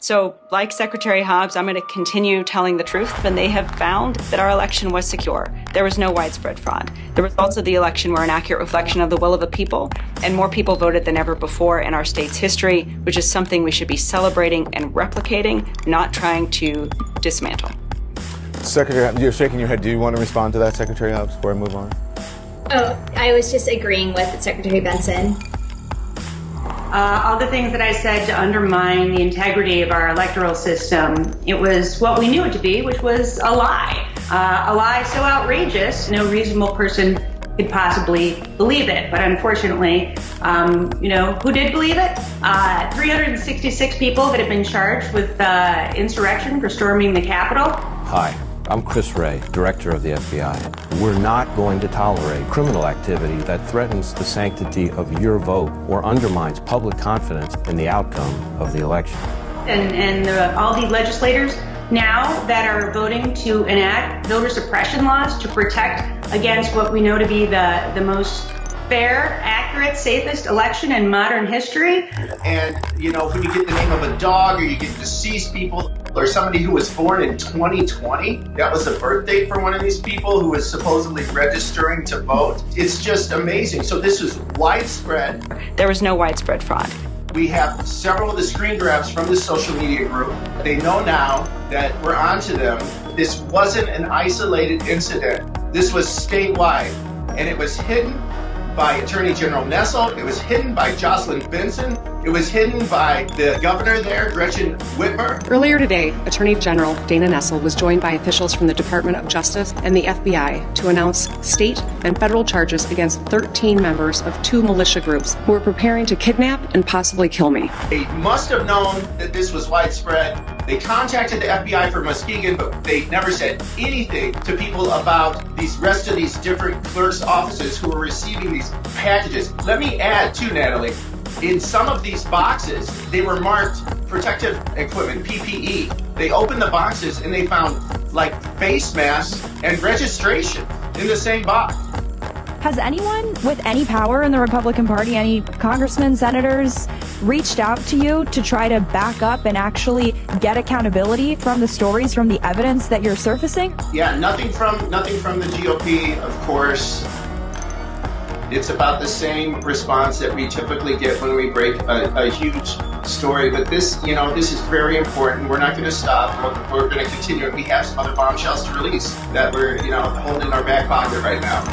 So, like Secretary Hobbs, I'm going to continue telling the truth, and they have found that our election was secure. There was no widespread fraud. The results of the election were an accurate reflection of the will of the people, and more people voted than ever before in our state's history, which is something we should be celebrating and replicating, not trying to dismantle. Secretary, you're shaking your head. Do you want to respond to that, Secretary Hobbs, before I move on? Oh, I was just agreeing with Secretary Benson. All the things that I said to undermine the integrity of our electoral system, it was what we knew it to be, which was a lie. A lie so outrageous, no reasonable person could possibly believe it. But unfortunately, who did believe it? 366 people that have been charged with insurrection for storming the Capitol. Hi. I'm Chris Wray, Director of the FBI. We're not going to tolerate criminal activity that threatens the sanctity of your vote or undermines public confidence in the outcome of the election. And all the legislators now that are voting to enact voter suppression laws to protect against what we know to be the most fair, accurate, safest election in modern history. And, when you get the name of a dog or you get deceased people or somebody who was born in 2020, that was the birth date for one of these people who was supposedly registering to vote. It's just amazing. So this is widespread. There was no widespread fraud. We have several of the screen grabs from this social media group. They know now that we're onto them. This wasn't an isolated incident. This was statewide, and it was hidden by Attorney General Nessel. It was hidden by Jocelyn Benson. It was hidden by the governor there, Gretchen Whitmer. Earlier today, Attorney General Dana Nessel was joined by officials from the Department of Justice and the FBI to announce state and federal charges against 13 members of 2 militia groups who were preparing to kidnap and possibly kill me. They must have known that this was widespread. They contacted the FBI for Muskegon, but they never said anything to people about these rest of these different clerks' offices who were receiving these packages. Let me add too, Natalie, in some of these boxes, they were marked protective equipment, PPE. They opened the boxes and they found face masks and registration in the same box. Has anyone with any power in the Republican Party, any congressmen, senators, reached out to you to try to back up and actually get accountability from the stories, from the evidence that you're surfacing? Yeah, nothing from the GOP, of course. It's about the same response that we typically get when we break a huge story. But this is very important. We're not going to stop. We're going to continue. We have some other bombshells to release that we're, holding in our back pocket right now.